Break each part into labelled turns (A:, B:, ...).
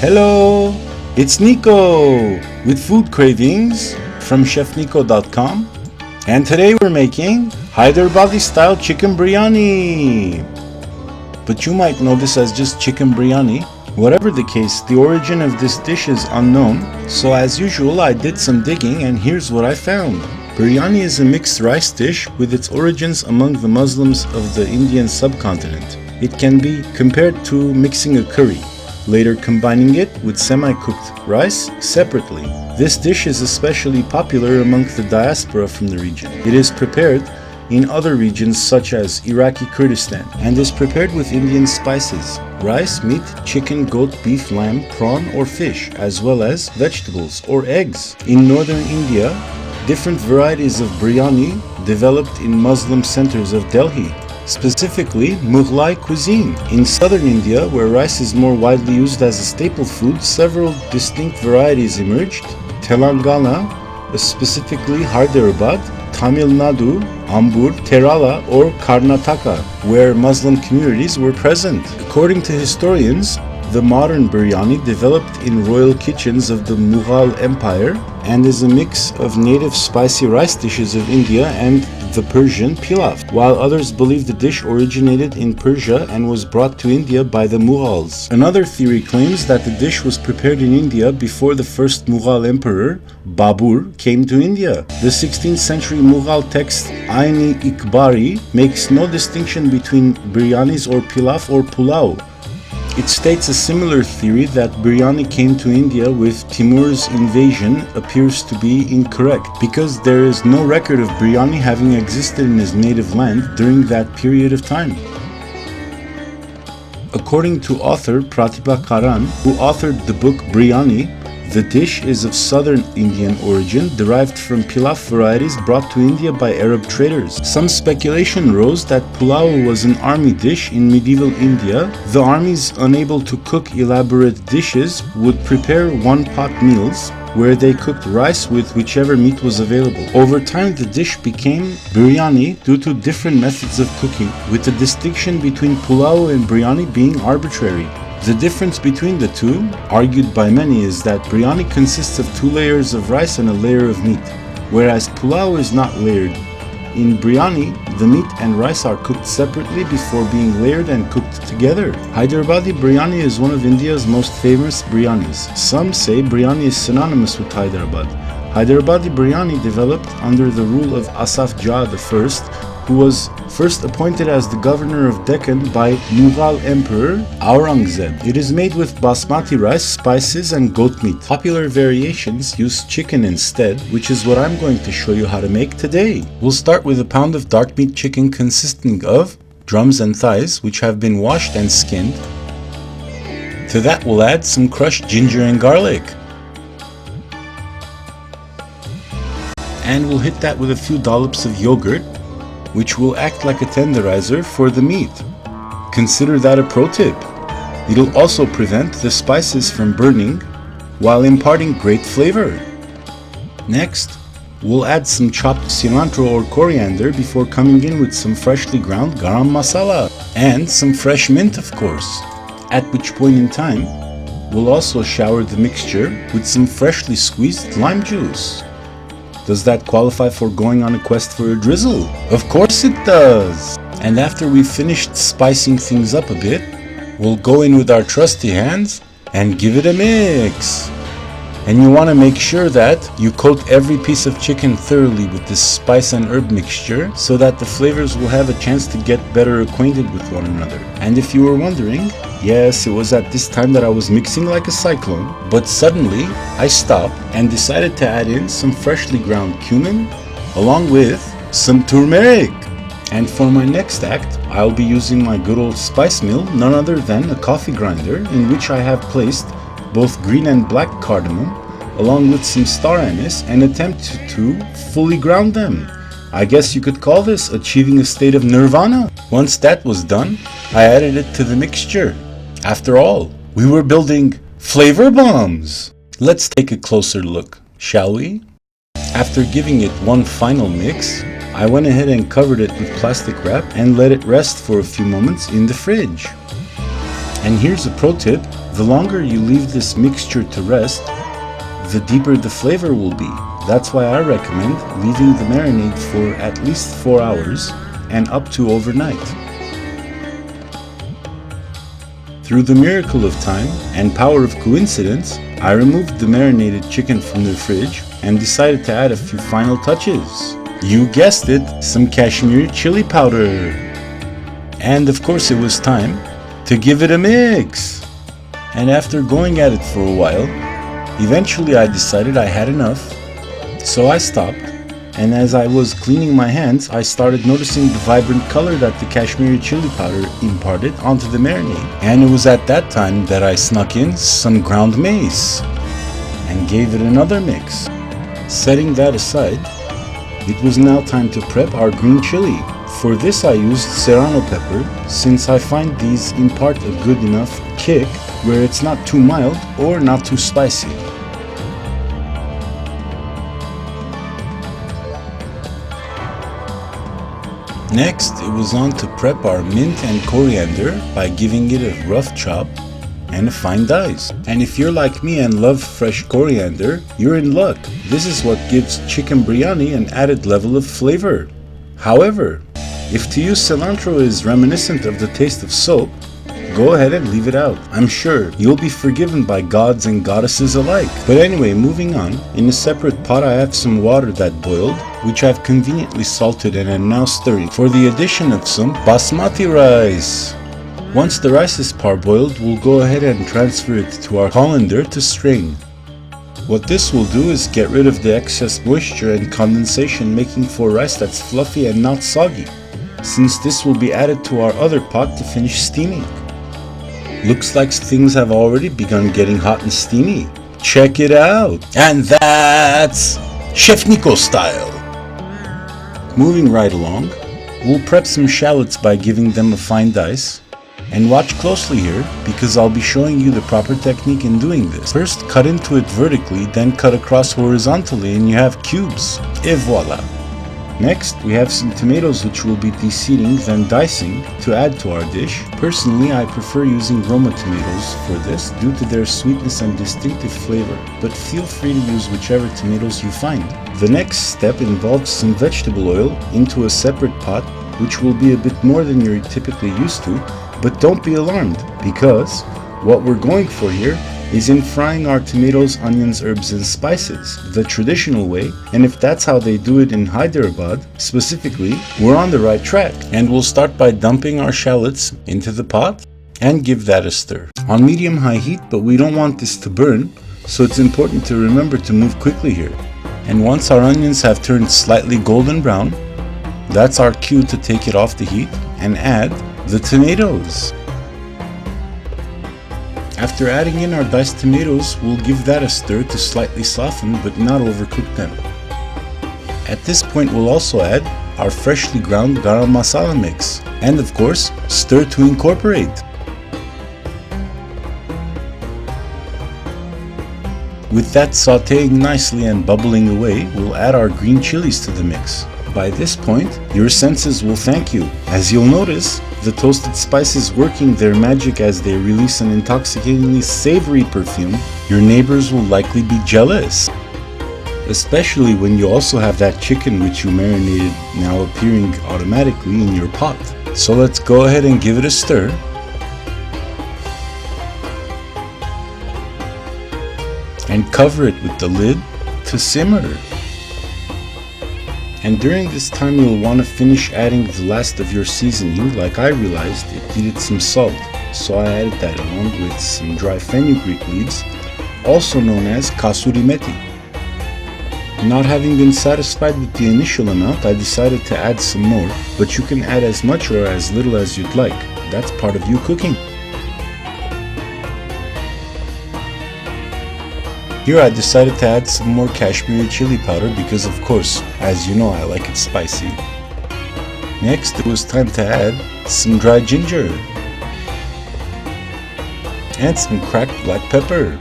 A: Hello, it's Nicko with Food Cravings from chefnicko.com, and today we're making Hyderabadi style chicken biryani. But you might know this as just chicken biryani. Whatever the case, the origin of this dish is unknown, so as usual I did some digging and here's what I found. Biryani is a mixed rice dish with its origins among the Muslims of the Indian subcontinent. It can be compared to mixing a curry, later combining it with semi-cooked rice separately. This dish is especially popular among the diaspora from the region. It is prepared in other regions such as Iraqi Kurdistan and is prepared with Indian spices, rice, meat, chicken, goat, beef, lamb, prawn or fish, as well as vegetables or eggs. In northern India, different varieties of biryani developed in Muslim centers of Delhi, specifically Mughal cuisine. In southern India, where rice is more widely used as a staple food, several distinct varieties emerged. Telangana, specifically Hyderabad, Tamil Nadu, Ambur, Kerala or Karnataka, where Muslim communities were present. According to historians, the modern biryani developed in royal kitchens of the Mughal Empire and is a mix of native spicy rice dishes of India and the Persian pilaf, while others believe the dish originated in Persia and was brought to India by the Mughals. Another theory claims that the dish was prepared in India before the first Mughal emperor, Babur, came to India. The 16th century Mughal text Ain-i-Ikbari makes no distinction between biryanis or pilaf or pulao. It states a similar theory that biryani came to India with Timur's invasion appears to be incorrect, because there is no record of biryani having existed in his native land during that period of time. According to author Pratibha Karan, who authored the book Biryani, the dish is of southern Indian origin, derived from pilaf varieties brought to India by Arab traders. Some speculation rose that pulao was an army dish in medieval India. The armies, unable to cook elaborate dishes, would prepare one-pot meals, where they cooked rice with whichever meat was available. Over time, the dish became biryani due to different methods of cooking, with the distinction between pulao and biryani being arbitrary. The difference between the two, argued by many, is that biryani consists of 2 layers of rice and a layer of meat, whereas pulao is not layered. In biryani, the meat and rice are cooked separately before being layered and cooked together. Hyderabadi biryani is one of India's most famous biryanis. Some say biryani is synonymous with Hyderabad. Hyderabadi biryani developed under the rule of Asaf Jah I, who was first appointed as the governor of Deccan by Mughal Emperor Aurangzeb. It is made with Basmati rice, spices and goat meat. Popular variations use chicken instead, which is what I'm going to show you how to make today. We'll start with a pound of dark meat chicken consisting of drums and thighs, which have been washed and skinned. To that we'll add some crushed ginger and garlic. And we'll hit that with a few dollops of yogurt, which will act like a tenderizer for the meat. Consider that a pro tip. It'll also prevent the spices from burning while imparting great flavor. Next, we'll add some chopped cilantro or coriander before coming in with some freshly ground garam masala and some fresh mint, of course, at which point in time we'll also shower the mixture with some freshly squeezed lime juice. Does that qualify for going on a quest for a drizzle? Of course it does! And after we've finished spicing things up a bit, we'll go in with our trusty hands and give it a mix. And you want to make sure that you coat every piece of chicken thoroughly with this spice and herb mixture so that the flavors will have a chance to get better acquainted with one another. And if you were wondering, yes, it was at this time that I was mixing like a cyclone, but suddenly I stopped and decided to add in some freshly ground cumin along with some turmeric. And for my next act, I'll be using my good old spice mill, none other than a coffee grinder, in which I have placed both green and black cardamom along with some star anise and attempt to fully ground them. I guess you could call this achieving a state of nirvana. Once that was done, I added it to the mixture. After all, we were building flavor bombs. Let's take a closer look, shall we? After giving it one final mix, I went ahead and covered it with plastic wrap and let it rest for a few moments in the fridge. And here's a pro tip, The longer you leave this mixture to rest, the deeper the flavor will be. That's why I recommend leaving the marinade for at least 4 hours and up to overnight. Through the miracle of time and power of coincidence, I removed the marinated chicken from the fridge and decided to add a few final touches. You guessed it, some Kashmiri chili powder. And of course it was time to give it a mix. And after going at it for a while, eventually I decided I had enough, so I stopped. And as I was cleaning my hands, I started noticing the vibrant color that the Kashmiri chili powder imparted onto the marinade. And it was at that time that I snuck in some ground mace and gave it another mix. Setting that aside, it was now time to prep our green chili. For this I used serrano pepper, since I find these impart a good enough kick where it's not too mild or not too spicy. Next, it was on to prep our mint and coriander by giving it a rough chop and a fine dice. And if you're like me and love fresh coriander, you're in luck. This is what gives chicken biryani an added level of flavor. However, if to use cilantro is reminiscent of the taste of soap, go ahead and leave it out. I'm sure you'll be forgiven by gods and goddesses alike. But anyway, moving on, in a separate pot I have some water that boiled, which I've conveniently salted and am now stirring for the addition of some Basmati rice. Once the rice is parboiled, we'll go ahead and transfer it to our colander to strain. What this will do is get rid of the excess moisture and condensation, making for rice that's fluffy and not soggy, since this will be added to our other pot to finish steaming. Looks like things have already begun getting hot and steamy. Check it out! And that's Chef Nicko style! Moving right along, we'll prep some shallots by giving them a fine dice. And watch closely here, because I'll be showing you the proper technique in doing this. First, cut into it vertically, then cut across horizontally and you have cubes. Et voila! Next, we have some tomatoes which we'll be de-seeding, then dicing to add to our dish. Personally, I prefer using Roma tomatoes for this due to their sweetness and distinctive flavor, but feel free to use whichever tomatoes you find. The next step involves some vegetable oil into a separate pot, which will be a bit more than you're typically used to, but don't be alarmed, because what we're going for here is in frying our tomatoes, onions, herbs and spices, the traditional way, and if that's how they do it in Hyderabad specifically, we're on the right track. And we'll start by dumping our shallots into the pot and give that a stir. On medium-high heat, but we don't want this to burn, so it's important to remember to move quickly here. And once our onions have turned slightly golden brown, that's our cue to take it off the heat and add the tomatoes. After adding in our diced tomatoes, we'll give that a stir to slightly soften but not overcook them. At this point, we'll also add our freshly ground garam masala mix and of course, stir to incorporate. With that sauteing nicely and bubbling away, we'll add our green chilies to the mix. By this point, your senses will thank you, as you'll notice the toasted spices working their magic as they release an intoxicatingly savory perfume. Your neighbors will likely be jealous, especially when you also have that chicken which you marinated now appearing automatically in your pot. So let's go ahead and give it a stir. And cover it with the lid to simmer. And during this time you'll want to finish adding the last of your seasoning. Like I realized it needed some salt, so I added that along with some dry fenugreek leaves, also known as kasuri methi. Not having been satisfied with the initial amount, I decided to add some more, but you can add as much or as little as you'd like. That's part of you cooking. Here I decided to add some more Kashmiri chili powder because of course, as you know, I like it spicy. Next, it was time to add some dried ginger and some cracked black pepper.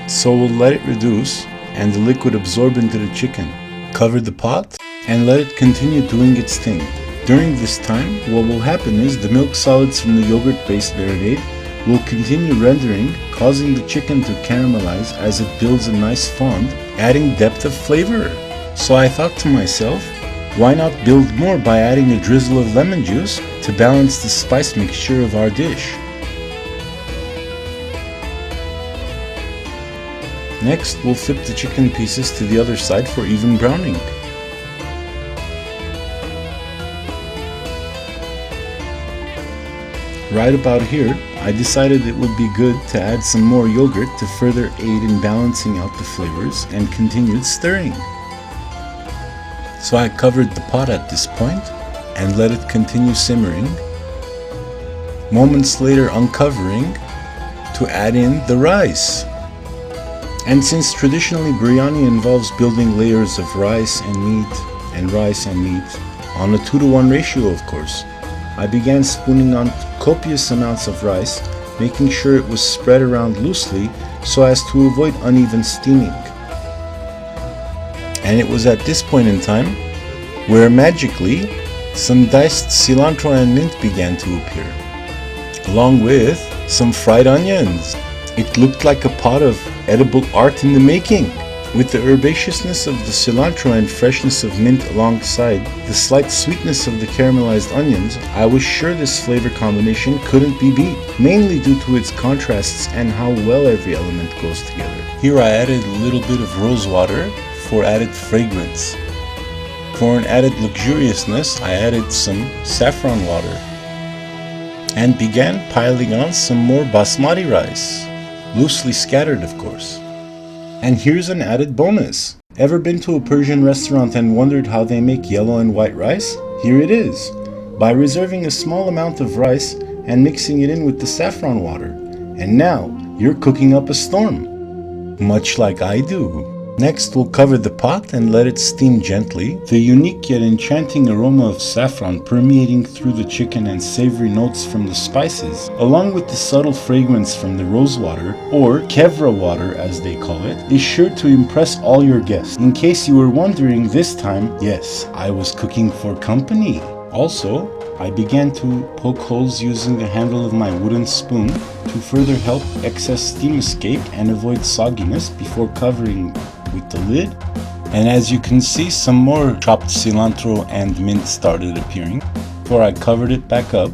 A: So we'll let it reduce and the liquid absorb into the chicken. Cover the pot and let it continue doing its thing. During this time, what will happen is the milk solids from the yogurt-based marinade will continue rendering, causing the chicken to caramelize as it builds a nice fond, adding depth of flavor. So I thought to myself, why not build more by adding a drizzle of lemon juice to balance the spice mixture of our dish. Next, we'll flip the chicken pieces to the other side for even browning. Right about here, I decided it would be good to add some more yogurt to further aid in balancing out the flavors and continued stirring. So I covered the pot at this point and let it continue simmering, moments later uncovering to add in the rice. And since traditionally biryani involves building layers of rice and meat on a 2-to-1 ratio, of course, I began spooning on copious amounts of rice, making sure it was spread around loosely so as to avoid uneven steaming. And it was at this point in time where magically some diced cilantro and mint began to appear, along with some fried onions. It looked like a pot of edible art in the making. With the herbaceousness of the cilantro and freshness of mint alongside the slight sweetness of the caramelized onions, I was sure this flavor combination couldn't be beat, mainly due to its contrasts and how well every element goes together. Here I added a little bit of rose water for added fragrance. For an added luxuriousness, I added some saffron water and began piling on some more basmati rice, loosely scattered of course. And here's an added bonus. Ever been to a Persian restaurant and wondered how they make yellow and white rice? Here it is. By reserving a small amount of rice and mixing it in with the saffron water. And now, you're cooking up a storm. Much like I do. Next, we'll cover the pot and let it steam gently, the unique yet enchanting aroma of saffron permeating through the chicken and savory notes from the spices, along with the subtle fragrance from the rose water, or kevra water as they call it, is sure to impress all your guests. In case you were wondering this time, yes, I was cooking for company. Also, I began to poke holes using the handle of my wooden spoon to further help excess steam escape and avoid sogginess before covering with the lid. And as you can see, some more chopped cilantro and mint started appearing. Before I covered it back up,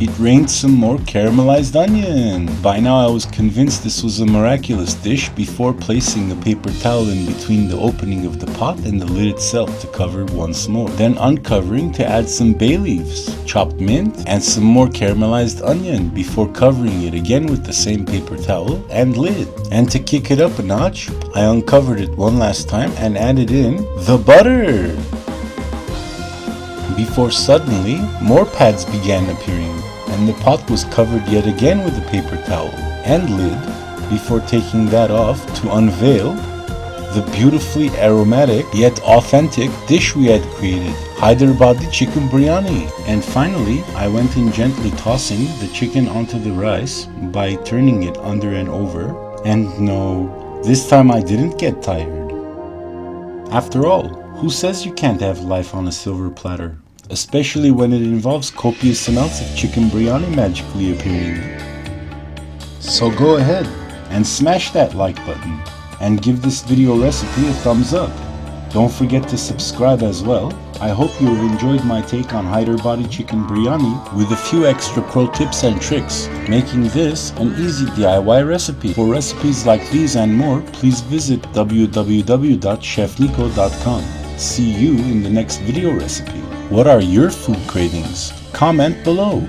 A: it rained some more caramelized onion. By now I was convinced this was a miraculous dish before placing a paper towel in between the opening of the pot and the lid itself to cover once more. Then uncovering to add some bay leaves, chopped mint, and some more caramelized onion before covering it again with the same paper towel and lid. And to kick it up a notch, I uncovered it one last time and added in the butter. Before suddenly, more pads began appearing, and the pot was covered yet again with a paper towel and lid before taking that off to unveil the beautifully aromatic yet authentic dish we had created, Hayderabadi Chicken Biryani. And finally, I went in gently tossing the chicken onto the rice by turning it under and over. And no, this time I didn't get tired. After all, who says you can't have life on a silver platter? Especially when it involves copious amounts of chicken biryani magically appearing. So go ahead and smash that like button and give this video recipe a thumbs up. Don't forget to subscribe as well. I hope you have enjoyed my take on Hayderabadi Chicken Biryani with a few extra pro tips and tricks, making this an easy DIY recipe. For recipes like these and more, please visit www.chefnicko.com. See you in the next video recipe. What are your food cravings? Comment below.